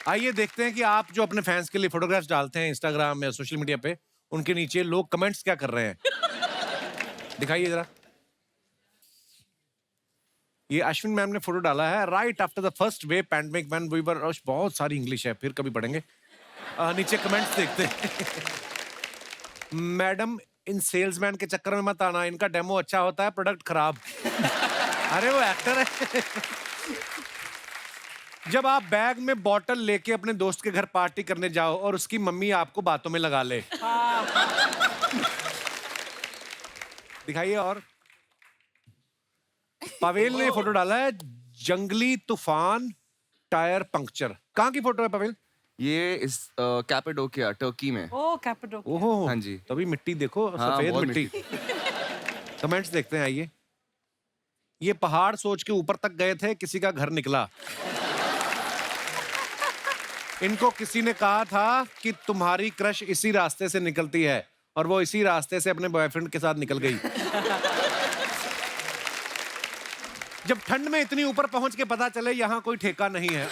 आइए देखते हैं कि आप जो अपने फैंस के लिए फोटोग्राफ्स डालते हैं इंस्टाग्राम या सोशल मीडिया पे, उनके नीचे लोग कमेंट्स क्या कर रहे हैं। दिखाइए जरा। ये अश्विन मैम ने फोटो डाला है। Right after the first wave pandemic when we were, बहुत सारी इंग्लिश है, फिर कभी पढ़ेंगे। नीचे कमेंट्स देखते हैं। मैडम, इन सेल्समैन के चक्कर में मत आना, इनका डेमो अच्छा होता है, प्रोडक्ट खराब। अरे वो एक्टर है। जब आप बैग में बॉटल लेके अपने दोस्त के घर पार्टी करने जाओ और उसकी मम्मी आपको बातों में लगा ले। दिखाइए। और पवेल ने फोटो डाला है, जंगली तूफान टायर पंक्चर। कहाँ की फोटो है पवेल? ये इस कैपेडोकिया टर्की में। ओह कैपेडोकिया। ओहो हाँ जी। तभी मिट्टी देखो, हाँ, सफेद बहुत मिट्टी। कमेंट्स देखते हैं। आइए। ये पहाड़ सोच के ऊपर तक गए थे, किसी का घर निकला। इनको किसी ने कहा था कि तुम्हारी क्रश इसी रास्ते से निकलती है, और वो इसी रास्ते से अपने बॉयफ्रेंड के साथ निकल गई। जब ठंड में इतनी ऊपर पहुंच के पता चले यहां कोई ठेका नहीं है।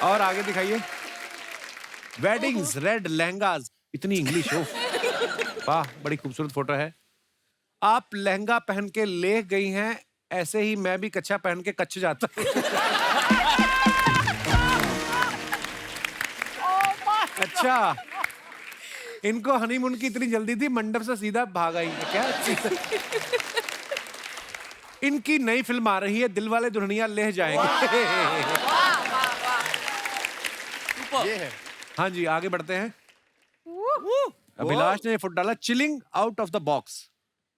और आगे दिखाइए। वेडिंग्स, रेड लहंगास, इतनी इंग्लिश हो। वाह, बड़ी खूबसूरत फोटो है। आप लहंगा पहन के ले गई हैं, ऐसे ही मैं भी कच्छा पहन के कच्छ जाता। अच्छा, इनको हनीमून की इतनी जल्दी थी, मंडप से सीधा भाग आई है क्या? इनकी नई फिल्म आ रही है, दिलवाले दुल्हनिया ले जाएंगे। ये है। हाँ जी, आगे बढ़ते हैं। अभिलाष ने फोटो डाला, chilling out of the box.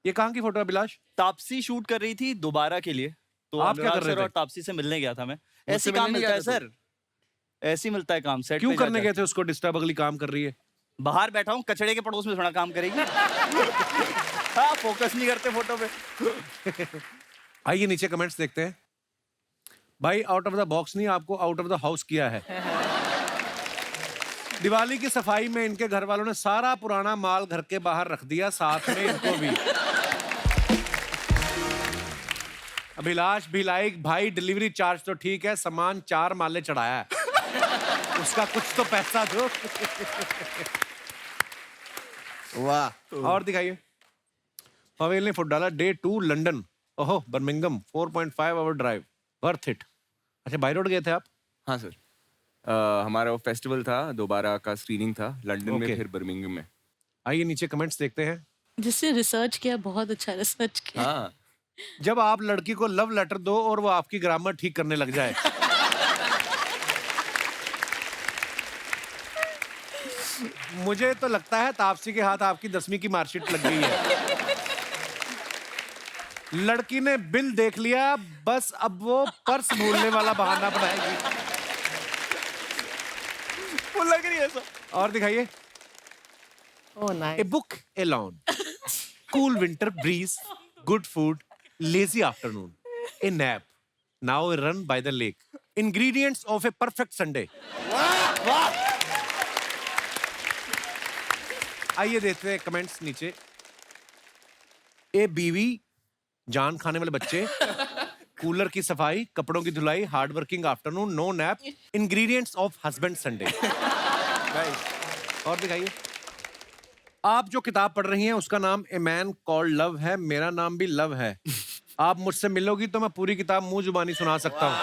ये कहाँ की फोटो है अभिलाष? तापसी शूट कर रही थी दोबारा के लिए, तो आप क्या कर अनुराग रहे सर थे? और तापसी से मिलने गया था मैं। मुझसे ऐसे काम मिलने मिलता है गया था सर, ऐसे ही मिलता है काम सेट क्यों पे करने जा-जा गए थे उसको डिस्टर्ब? अगली काम कर रही है। बाहर बैठा हूँ, कचड़े के पड़ोस में थोड़ा काम करेगी। हाँ, फोकस नहीं करते फोटो पे। आइए नीचे कमेंट्स देखते हैं। भाई आउट ऑफ द बॉक्स नहीं, आपको आउट ऑफ द हाउस किया है। दिवाली की सफाई में इनके घर वालों ने सारा पुराना माल घर के बाहर रख दिया, साथ में इनको भी। अभिलाष भी लाइक, भाई डिलीवरी चार्ज तो ठीक है, सामान 4 माले चढ़ाया है, उसका कुछ तो पैसा दो। वाह। और दिखाइए। पवेल ने फुट डाला, डे 2 लंदन, ओहो Birmingham, 4.5 hour drive, worth it. अच्छा, बाय रोड गए थे आप? हाँ सर, हमारा वो फेस्टिवल था, दोबारा का स्क्रीनिंग था लंदन में, Okay. फिर बर्मिंघम में। आइए नीचे कमेंट्स देखते हैं। जिसने रिसर्च किया, बहुत अच्छा रिसर्च किया। हाँ। जब आप लड़की को लव लेटर दो और वो आपकी ग्रामर ठीक करने लग जाए। मुझे तो लगता है तापसी के हाथ आपकी 10वीं की मार्कशीट लग गई है। लड़की ने बिल देख लिया, बस अब वो पर्स भूलने वाला बहाना बनाएगी। वो लग रही है सर। और दिखाइए। ओह A nice. book alone, cool winter breeze, good food, lazy afternoon, a nap, now a run by the lake. Ingredients of a perfect Sunday. आइए देखते हैं कमेंट्स नीचे। ए बीवी, जान खाने वाले बच्चे, कूलर की सफाई, कपड़ों की धुलाई, hard working afternoon, no nap, ingredients of husband Sunday. और दिखाइए। आप जो किताब पढ़ रही हैं उसका नाम ए मैन कॉल्ड लव है, मेरा नाम भी लव है। आप मुझसे मिलोगी तो मैं पूरी किताब मुंह जुबानी सुना सकता हूँ।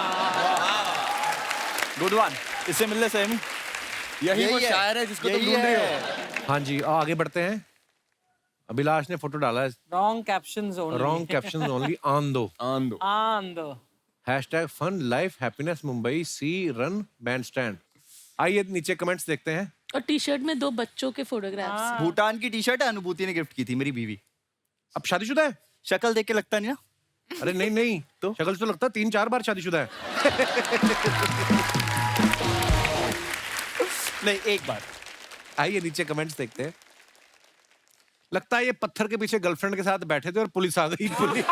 गुड वन, इससे मिलने से यही वो शायर है जिसको तुम ढूंढ रही हो। हाँ जी, आगे बढ़ते हैं। अभिलाष ने फोटो डाला है, wrong captions only. Wrong caption only, आन दो, आंदो। आंदो। Hashtag fun life happiness Mumbai sea run Bandstand. आइए नीचे कमेंट्स देखते हैं। और टी शर्ट में 2 बच्चों के फोटोग्राफ्स। भूटान की टी शर्ट है, अनुभूति ने गिफ्ट की थी, मेरी बीवी। अब शादीशुदा है? शक्ल देख के लगता नहीं ना। अरे नहीं नहीं, तो? शक्ल से तो लगता है 3-4 बार शादीशुदा है। नहीं, एक बार। आइए नीचे कमेंट्स देखते हैं। लगता है ये पत्थर के पीछे गर्लफ्रेंड के साथ बैठे थे और पुलिस आ गई। पुलिस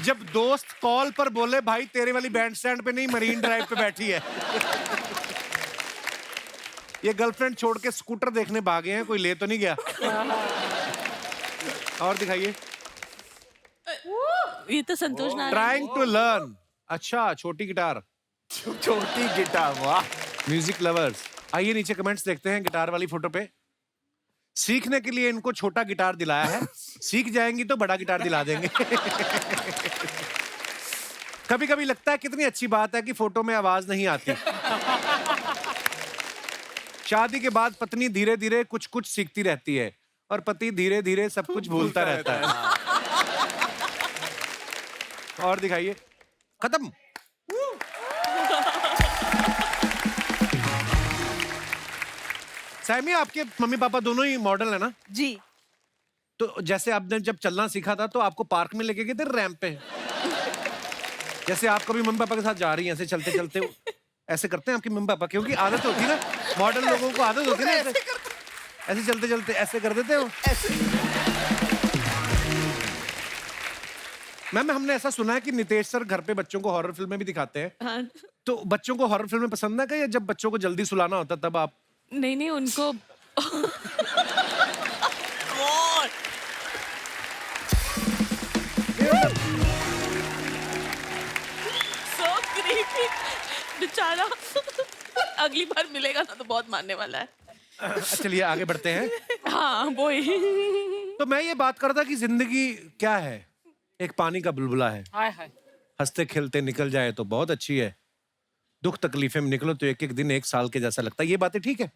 जब दोस्त कॉल पर बोले, भाई तेरे वाली बैंड स्टैंड पे नहीं, मरीन ड्राइव पे बैठी है। ये गर्लफ्रेंड छोड़ के स्कूटर देखने भागे हैं, कोई ले तो नहीं गया। और दिखाइए। ये तो संतोष नारायण ट्राइंग टू लर्न। अच्छा, छोटी गिटार। छोटी गिटार, वाह। म्यूजिक लवर्स, आइए नीचे कमेंट्स देखते हैं गिटार वाली फोटो पे। सीखने के लिए इनको छोटा गिटार दिलाया है, सीख जाएंगी तो बड़ा गिटार दिला देंगे। कभी कभी लगता है कितनी अच्छी बात है कि फोटो में आवाज नहीं आती। शादी के बाद पत्नी धीरे धीरे कुछ कुछ सीखती रहती है और पति धीरे धीरे सब कुछ भूलता रहता है। और दिखाइए, खत्म। सैमी, आपके मम्मी पापा दोनों ही मॉडल है ना? जी। तो जैसे आपने जब चलना सीखा था तो आपको पार्क में लेके गए थे, रैंप पे? जैसे आप कभी मम्मी पापा के साथ जा रही हैं ऐसे चलते चलते, ऐसे करते हैं आपके मम्मी पापा? क्योंकि आदत होती है ना, मॉडल लोगों को आदत होती है ना, ऐसे चलते चलते ऐसे कर देते हो। मैम, हमने ऐसा सुना है कि नितेश सर घर पे बच्चों को हॉरर फिल्में भी दिखाते हैं। हाँ, तो बच्चों को हॉरर फिल्में पसंद है क्या, या जब बच्चों को जल्दी सुलाना होता तब आप? नहीं नहीं, उनको so creepy, बेचारा। अगली बार मिलेगा ना तो बहुत मारने वाला है। चलिए आगे बढ़ते हैं। हाँ वही। तो मैं ये बात कर रहा था कि जिंदगी क्या है, एक पानी का बुलबुला है। हाय हाय। हंसते खेलते निकल जाए तो बहुत अच्छी है, दुख तकलीफें में निकलो तो एक एक दिन एक साल के जैसा लगता है। ये बातें ठीक है?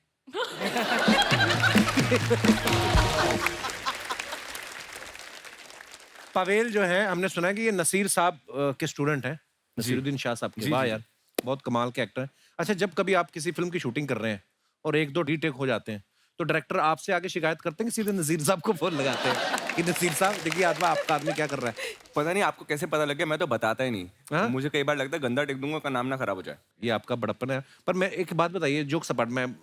पवेल जो है, हमने सुना है कि ये नसीर साहब के स्टूडेंट हैं, नसीरुद्दीन शाह साहब के। वाह यार, बहुत कमाल के एक्टर हैं। अच्छा, जब कभी आप किसी फिल्म की शूटिंग कर रहे हैं और एक दो रीटेक हो जाते हैं तो डायरेक्टर आपसे आगे शिकायत करते हैं कि सीधे नसीर साहब को फोन लगाते हैं कि नसीर साहब देखिए आपका आदमी क्या कर रहा है? पता नहीं आपको कैसे पता लग गया, मैं तो बताता ही नहीं। हाँ? मुझे कई बार लगता है गंदा टिक दूंगा का नाम ना खराब हो जाए। ये आपका बड़प्पन है। पर मैं एक बात बताइए, जोक सपाट में,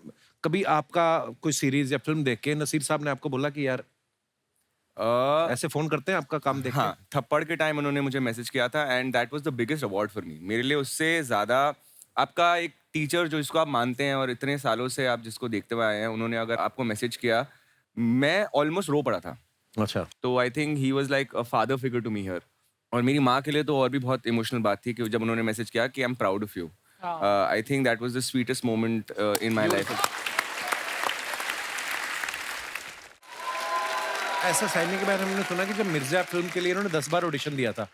कभी आपका कोई सीरीज या फिल्म देख के नसीर साहब ने आपको बोला कि यार ऐसे फोन करते हैं आपका काम देख के? हाँ, थप्पड़ के टाइम उन्होंने मुझे मैसेज किया था and that was the biggest award for me. मेरे लिए उससे ज्यादा आपका एक टीचर जो जिसको आप मानते हैं और इतने सालों से आप जिसको देखते हुए आए हैं, उन्होंने अगर आपको मैसेज किया, मैं ऑलमोस्ट रो पड़ा था। अच्छा। तो I think he was like a father figure to me here. और मेरी माँ के लिए तो और भी बहुत इमोशनल बात थी कि जब उन्होंने मैसेज किया कि I am proud of you. I think that was the sweetest moment in my life. ऐसा सैमी के बारे में हमने सुना कि जब मिर्जा फिल्म के लिए इन्होंने 10 बार ऑडिशन दिया था,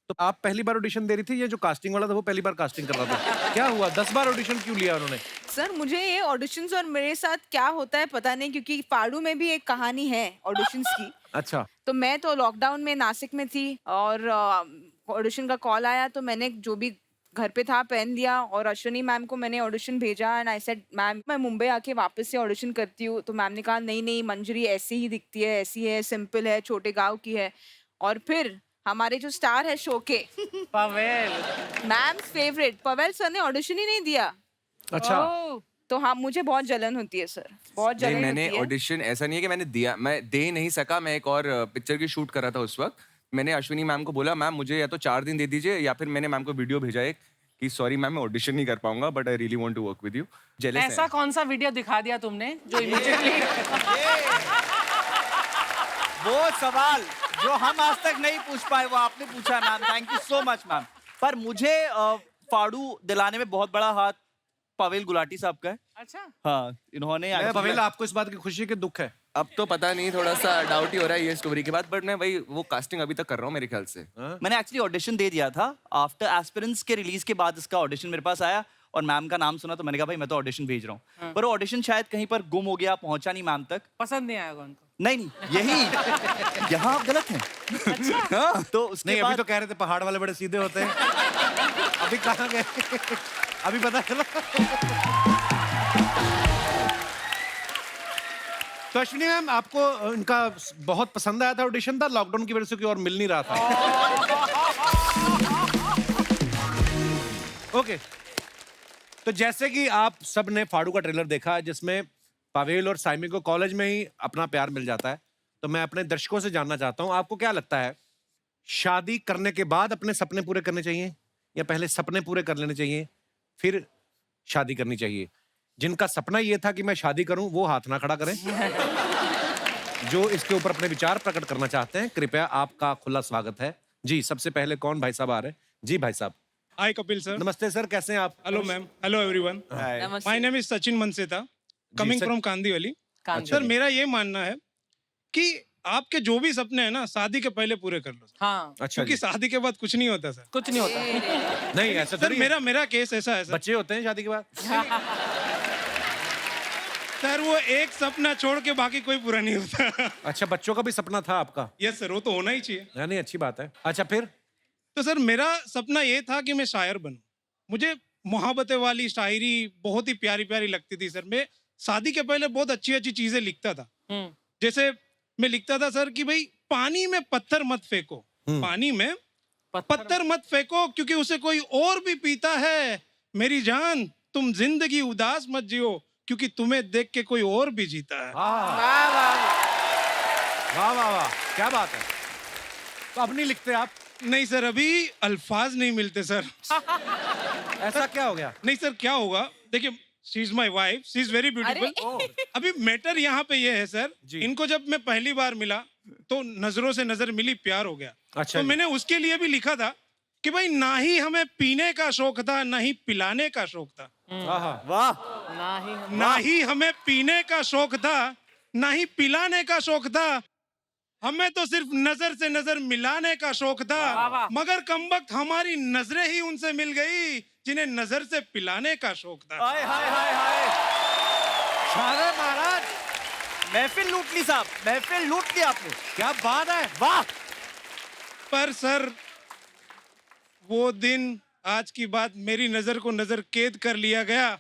तो आप पहली बार ऑडिशन दे रही थी, या जो कास्टिंग वाला था वो पहली बार कास्टिंग कर रहा था? क्या हुआ, 10 बार ऑडिशन क्यों लिया उन्होंने? सर, मुझे ये ऑडिशंस और मेरे साथ क्या होता है पता नहीं, क्योंकि फाड़ू में भी एक कहानी है ऑडिशंस की। अच्छा। तो मैं तो लॉकडाउन में नासिक में थी और ऑडिशन का कॉल आया, तो मैंने जो भी घर पे था पहन लिया और अश्विनी मैम को मैंने ऑडिशन भेजा एंड आई सेड मैम मैं मुंबई आके वापस से ऑडिशन करती हूँ। तो मैम ने कहा नहीं नहीं मंजरी ऐसी ही दिखती है, ऐसी है, सिंपल है, छोटे गांव की है। और फिर हमारे जो स्टार है शो के, Pavel. Ma'am favourite Pavel sir ने ऑडिशन ही नहीं दिया। अच्छा। तो हाँ, मुझे बहुत जलन होती है सर, बहुत नहीं, जलन मैंने होती है। ऑडिशन ऐसा नहीं है कि मैंने दिया, मैं दे ही नहीं सका। मैं एक और पिक्चर की शूट कर रहा था उस वक्त। मैंने अश्विनी मैम को बोला मैम मुझे या तो 4 दिन दे दीजिए, या फिर मैंने मैम को वीडियो भेजा एक कि सॉरी मैम मैं ऑडिशन नहीं कर पाऊंगा but I really want to work with you. Jealous ऐसा कौन सा वीडियो दिखा दिया तुमने जो इमीडिएटली वो सवाल जो हम आज तक नहीं पूछ पाए वो आपने पूछा ma'am, thank you so much ma'am. पर मुझे फाड़ू दिलाने में बहुत बड़ा हाथ पवेल गुलाटी साहब का है। अच्छा। हाँ, इन्होंने पवेल, आपको इस बात की खुशी है कि दुख है? अब तो पता नहीं, थोड़ा सा डाउट ही हो रहा है ये स्टोरी के बाद, बट मैं भाई वो कास्टिंग अभी तक कर रहा हूँ मेरे ख्याल से। मैंने एक्चुअली ऑडिशन दे दिया था आफ्टर एस्पिरेंट्स के रिलीज के बाद। इसका ऑडिशन मेरे पास आया और मैम का नाम सुना तो मैंने कहा भाई मैं तो ऑडिशन भेज रहा हूँ। पर वो ऑडिशन शायद कहीं पर गुम हो गया, पहुंचा नहीं मैम तक। पसंद नहीं आएगा उनको? नहीं, यही यहाँ आप गलत हैं। हाँ, तो उसके नहीं, बाद अभी तो कह रहे थे पहाड़ वाले बड़े सीधे होते हैं। अभी कहाँ गए? अभी पता चला। तो अश्विनी मैम, आपको इनका बहुत पसंद आया था, ऑडिशन था, लॉकडाउन की वजह से कोई और मिल नहीं रहा था? ओके। तो जैसे कि आप सब ने फाड़ू का ट्रेलर देखा जिसमें पवेल और साइमी को कॉलेज में ही अपना प्यार मिल जाता है, तो मैं अपने दर्शकों से जानना चाहता हूं आपको क्या लगता है, शादी करने के बाद अपने सपने पूरे करने चाहिए या पहले सपने पूरे कर लेने चाहिए फिर शादी करनी चाहिए? जिनका सपना ये था कि मैं शादी करूं वो हाथ ना खड़ा करें। जो इसके ऊपर अपने विचार प्रकट करना चाहते हैं, कृपया आपका खुला स्वागत है जी सबसे पहले कौन भाई साहब आ रहे हैं? जी भाई साहब Hi Kapil sir. नमस्ते सर, कैसे हैं आप? Hello ma'am. Hello everyone. My name is Sachin Manseta. Coming sir. from Kandivali. Kanti. Sir मेरा ये मानना है कि आपके जो भी सपने हैं ना शादी के पहले पूरे कर लो हाँ अच्छा क्योंकि जी। शादी के बाद कुछ नहीं होता सर। कुछ नहीं होता। नहीं ऐसा सर थोड़ी है। मेरा केस ऐसा है सर। बच्चे होते हैं शादी के बाद? सर वो एक सपना छोड़ के बाकी कोई पूरा नहीं होता। अच्छा बच्चों का भी सपना था आपका? यस सर वो तो होना ही चाहिए। नहीं अच्छी बात है। अच्छा फिर? तो सर मेरा सपना ये था कि मैं शायर बनूं। मुझे मोहब्बतें वाली शायरी बहुत ही प्यारी प्यारी लगती थी सर। मैं शादी के पहले बहुत अच्छी अच्छी चीजें लिखता था। जैसे मैं लिखता था सर कि भाई पानी में पत्थर मत फेंको, पानी में पत्थर मत फेंको क्योंकि उसे कोई और भी पीता है। मेरी जान तुम जिंदगी उदास मत जियो क्योंकि तुम्हें देख के कोई और भी जीता है। वाह वाह वाह वाह क्या बात है। तो अब नहीं लिखते आप? नहीं सर अभी अल्फाज नहीं मिलते सर। ऐसा क्या हो गया? नहीं सर क्या होगा देखिए she is my wife, she is very beautiful. अभी मैटर यहाँ पे ये है सर, इनको जब मैं पहली बार मिला तो नजरों से नजर मिली, प्यार हो गया। अच्छा तो जी। मैंने उसके लिए भी लिखा था कि भाई ना ही हमें पीने का शौक था ना ही पिलाने का शौक था। वाह ना ही हमें पीने का शौक था ना ही पिलाने का शौक था। हमें तो सिर्फ नजर से नजर मिलाने का शौक था। मगर कमबख्त हमारी नजरें ही उनसे मिल गई जिन्हें नजर से पिलाने का शौक था। हाय हाय हाय हाय शायर महाराज महफिल लूट ली साहब, महफिल लूट ली आपने। क्या बात है। वाह पर सर वो दिन आज की बात मेरी नजर को नजर कैद कर लिया गया।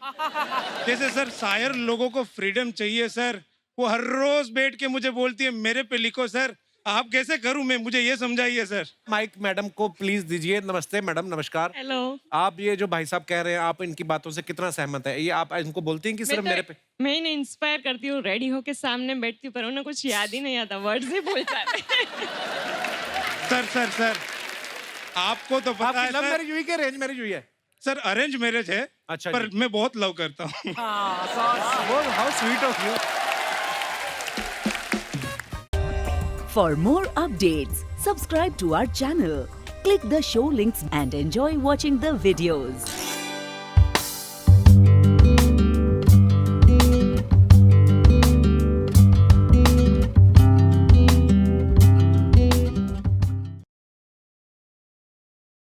जैसे सर शायर लोगों को फ्रीडम चाहिए सर, वो हर रोज बैठ के मुझे बोलती है मेरे पे लिखो सर। आप कैसे करूं मैं, मुझे ये समझाइए सर। माइक मैडम को प्लीज दीजिए। नमस्ते मैडम, नमस्कार। हेलो। आप ये जो भाई साहब कह रहे हैं आप इनकी बातों से कितना सहमत है? ये आप इनको बोलती हैं कि सिर्फ मेरे पे? मैं इन्हें इंस्पायर करती हूँ, रेडी होके सामने बैठती हूँ पर उन्हें कुछ याद ही नहीं आता, वर्ड से बोल जाते हैं। सर आपको तो पता आपकी है लव सर, मैरिज हुई कि अरेंज मैरिज हुई है? सर अरेंज मैरिज है। अच्छा पर जी। मैं बहुत लव करता हूँ। How sweet of you. For more updates, subscribe to our channel, click the show links and enjoy watching the videos.